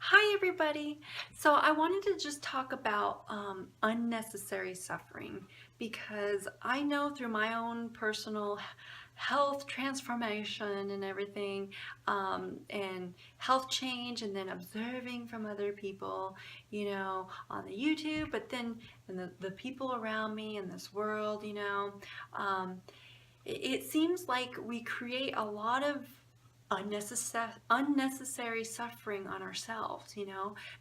Hi everybody! So I wanted to just talk about unnecessary suffering because I know through my own personal health transformation and everything and health change and then observing from other people, on the YouTube, but then and the people around me in this world, um, it seems like we create a lot of unnecessary suffering on ourselves,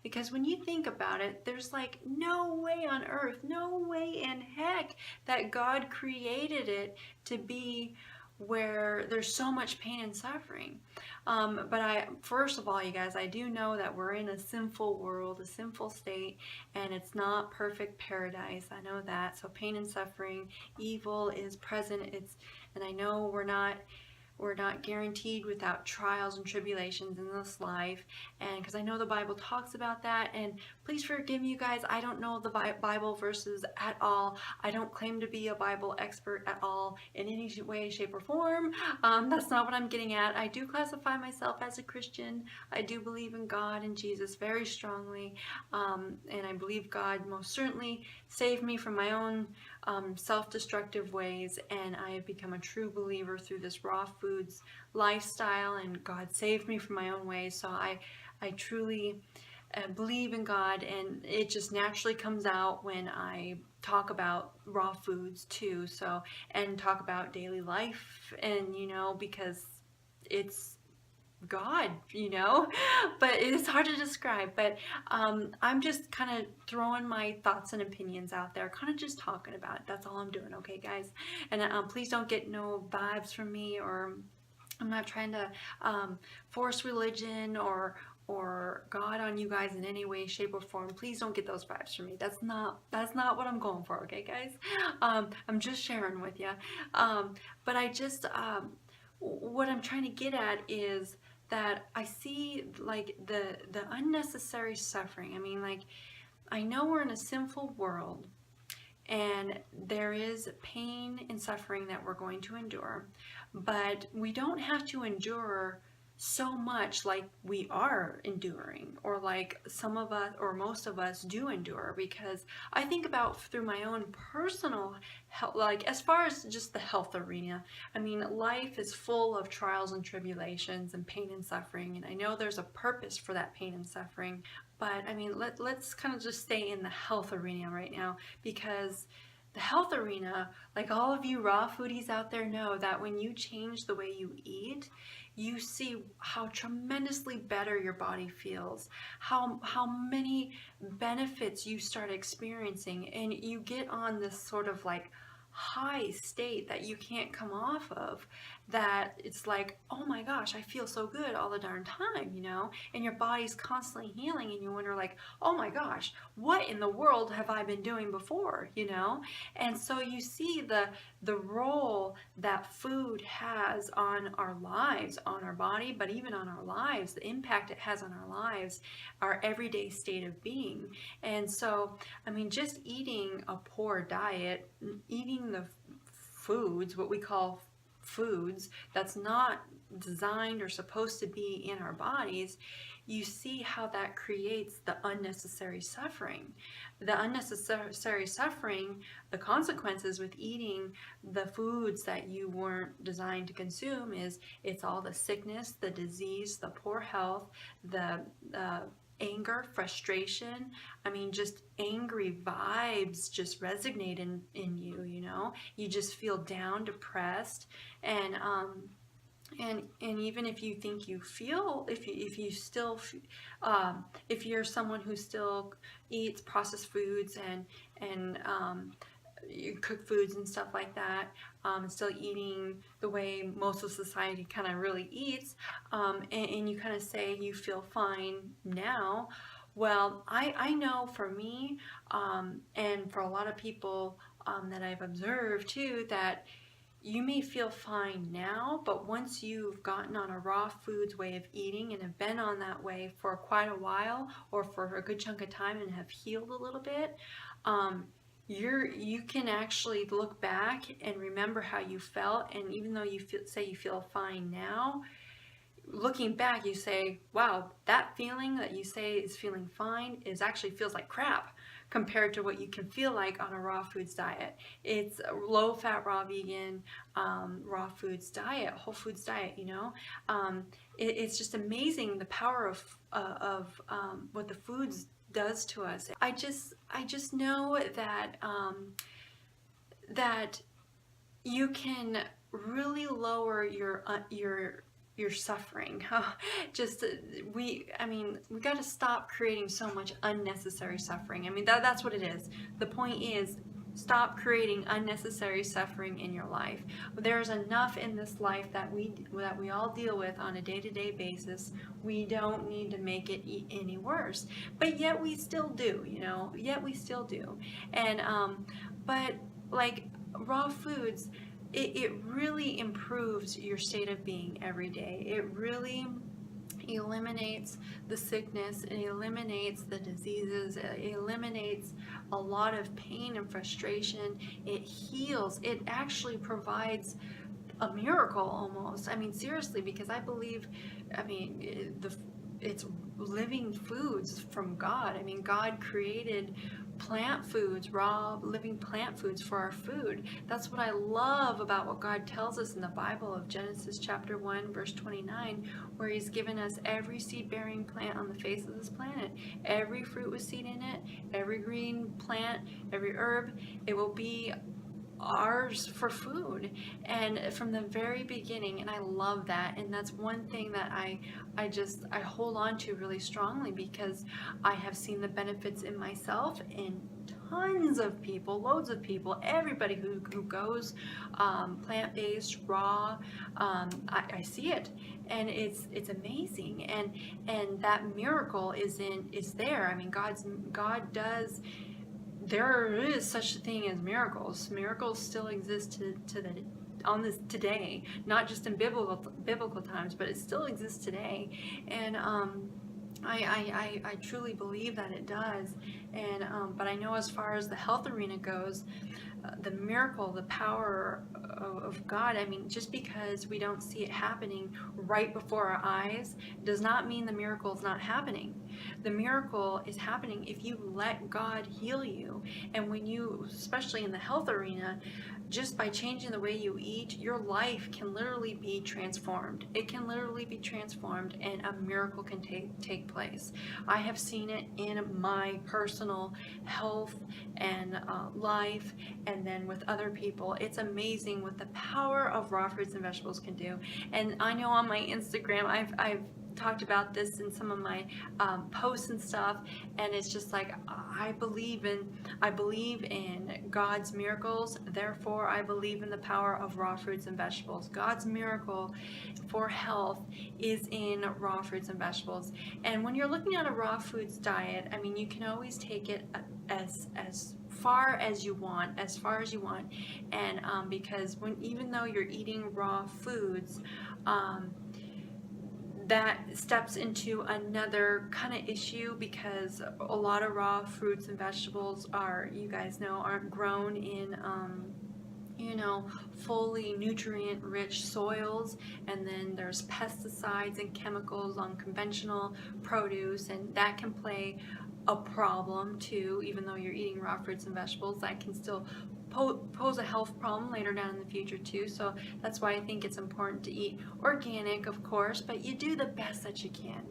because when you think about it, there's like no way on earth, no way in heck that God created it to be where there's so much pain and suffering. But first of all, you guys, I do know that we're in a sinful world, a sinful state, and it's not perfect paradise. I know that. So pain and suffering, evil is present. And I know we're not guaranteed without trials and tribulations in this life, and because I know the Bible talks about that. And please forgive me, you guys, I don't know the Bible verses at all. I don't claim to be a Bible expert at all in any way, shape, or form. That's not what I'm getting at. I do classify myself as a Christian. I do believe in God and Jesus very strongly, and I believe God most certainly saved me from my own self-destructive ways, and I have become a true believer through this raw foods lifestyle, and God saved me from my own ways. So I truly believe in God, and it just naturally comes out when I talk about raw foods too, so, and talk about daily life, and because it's God, but it's hard to describe. But I'm just kind of throwing my thoughts and opinions out there, kind of just talking about it. That's all I'm doing, okay, guys? And please don't get no vibes from me, or I'm not trying to force religion or God on you guys in any way, shape, or form. Please don't get those vibes from me. That's not what I'm going for, okay, guys? I'm just sharing with you. But I just what I'm trying to get at is that I see like the unnecessary suffering. I mean, like, I know we're in a sinful world, and there is pain and suffering that we're going to endure, but we don't have to endure so much like we are enduring, or like some of us or most of us do endure. Because I think about through my own personal health, like as far as just the health arena, I mean, life is full of trials and tribulations and pain and suffering, and I know there's a purpose for that pain and suffering. But I mean, let's kind of just stay in the health arena right now, because the health arena, like all of you raw foodies out there know, that when you change the way you eat, you see how tremendously better your body feels, how many benefits you start experiencing, and you get on this sort of like high state that you can't come off of, that it's like, oh my gosh, I feel so good all the darn time, and your body's constantly healing, and you wonder like, oh my gosh, what in the world have I been doing before, and so you see the role that food has on our lives, on our body, but even on our lives, the impact it has on our lives, our everyday state of being. And so, I mean, just eating a poor diet, eating the foods, what we call foods, that's not designed or supposed to be in our bodies, you see how that creates the unnecessary suffering. The unnecessary suffering, the consequences with eating the foods that you weren't designed to consume, is it's all the sickness, the disease, the poor health, the anger, frustration. I mean, just angry vibes just resonate in you, you just feel down, depressed, and even if you think you feel, if you still if you're someone who still eats processed foods and you cook foods and stuff like that, still eating the way most of society kind of really eats, and you kind of say you feel fine now. Well, I know for me, and for a lot of people that I've observed too, that you may feel fine now, but once you've gotten on a raw foods way of eating and have been on that way for quite a while, or for a good chunk of time, and have healed a little bit, you can actually look back and remember how you felt. And even though say you feel fine now, looking back, you say, wow, that feeling that you say is feeling fine is actually feels like crap compared to what you can feel like on a raw foods diet. It's a low fat, raw vegan, raw foods diet, whole foods diet, you know. It's just amazing the power of what the foods does to us. I just know that that you can really lower your suffering. I mean, we got to stop creating so much unnecessary suffering. I mean, that's what it is. The point is, stop creating unnecessary suffering in your life. There's enough in this life that we all deal with on a day-to-day basis. We don't need to make it any worse. But yet we still do, you know. Yet we still do. And but like raw foods, it really improves your state of being every day. It really eliminates the sickness, it eliminates the diseases, it eliminates a lot of pain and frustration, it heals, it actually provides a miracle almost. I mean, seriously, because I believe, I mean, it's living foods from God. I mean, God created plant foods, raw living plant foods for our food. That's what I love about what God tells us in the Bible of Genesis chapter 1 verse 29, where he's given us every seed-bearing plant on the face of this planet, every fruit with seed in it, every green plant, every herb. It will be ours for food, and from the very beginning. And I love that, and that's one thing that I hold on to really strongly, because I have seen the benefits in myself, in tons of people, loads of people, everybody who goes plant-based, raw. I see it, and it's amazing, and that miracle is there. I mean, God does. There is such a thing as miracles. Miracles still exist today, not just in biblical times, but it still exists today. And I truly believe that it does. And but I know as far as the health arena goes, the miracle, the power of God, I mean, just because we don't see it happening right before our eyes does not mean the miracle is not happening. The miracle is happening if you let God heal you. And when you, especially in the health arena, just by changing the way you eat, your life can literally be transformed. It can literally be transformed, and a miracle can take place. I have seen it in my personal health and life, and then with other people. It's amazing what the power of raw fruits and vegetables can do. And I know on my Instagram, I've talked about this in some of my posts and stuff, and it's just like, I believe in God's miracles, therefore I believe in the power of raw fruits and vegetables. God's miracle for health is in raw fruits and vegetables. And when you're looking at a raw foods diet, I mean, you can always take it as far as you want, and because even though you're eating raw foods, that steps into another kind of issue, because a lot of raw fruits and vegetables you guys know, aren't grown in fully nutrient rich soils, and then there's pesticides and chemicals on conventional produce, and that can play a problem too. Even though you're eating raw fruits and vegetables, that can still pose a health problem later down in the future too. So that's why I think it's important to eat organic, of course, but you do the best that you can.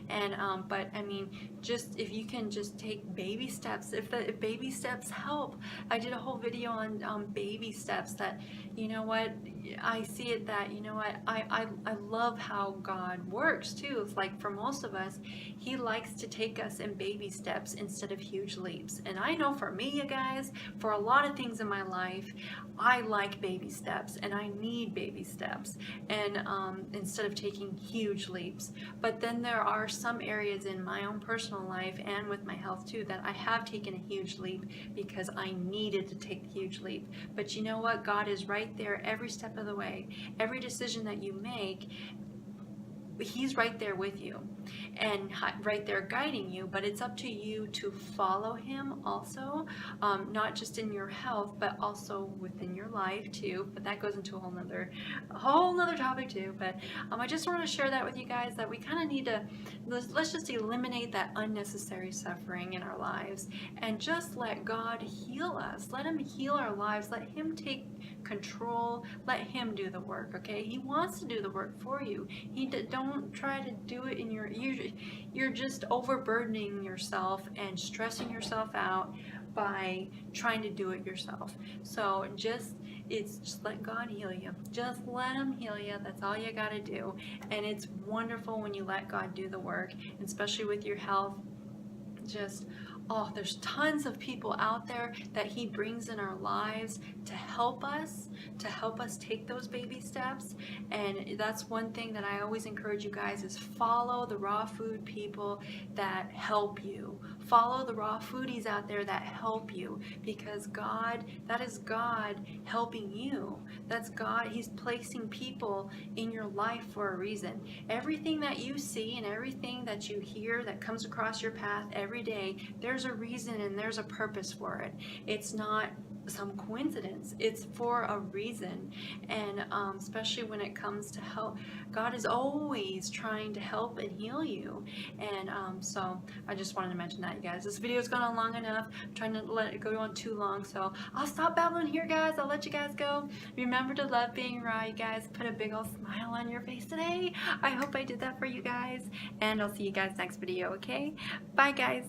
And but I mean, just if you can just take baby steps, if baby steps help. I did a whole video on baby steps, that I see it, that I love how God works too. It's like, for most of us, he likes to take us in baby steps instead of huge leaps. And I know for me, you guys, for a lot of things in my life, I like baby steps, and I need baby steps, and instead of taking huge leaps. But then there are some areas in my own personal life and with my health too that I have taken a huge leap because I needed to take the huge leap. But you know what? God is right there every step of the way. Every decision that you make, He's right there with you and right there guiding you, but it's up to you to follow him also, not just in your health, but also within your life too. But that goes into a whole nother topic too. But I just want to share that with you guys, that we kind of need to, let's just eliminate that unnecessary suffering in our lives and just let God heal us. Let him heal our lives. Let him take control. Let him do the work. Okay, he wants to do the work for you. Don't try to do it in you're just overburdening yourself and stressing yourself out by trying to do it yourself. So just let God heal you. Just let him heal you. That's all you got to do. And it's wonderful when you let God do the work, especially with your health. There's tons of people out there that he brings in our lives to help us take those baby steps. And that's one thing that I always encourage you guys is follow the raw food people that help you. Follow the raw foodies out there that help you, because that is God helping you. That's God. He's placing people in your life for a reason. Everything that you see and everything that you hear that comes across your path every day, there's a reason and there's a purpose for it. It's not some coincidence. It's for a reason. And especially when it comes to help, God is always trying to help and heal you. And so I just wanted to mention that, you guys. This video's gone on long enough. I'm trying to let it go on too long, so I'll stop babbling here, guys. I'll let you guys go. Remember to love being raw, you guys. Put a big old smile on your face today. I hope I did that for you guys, and I'll see you guys next video. Okay, bye guys.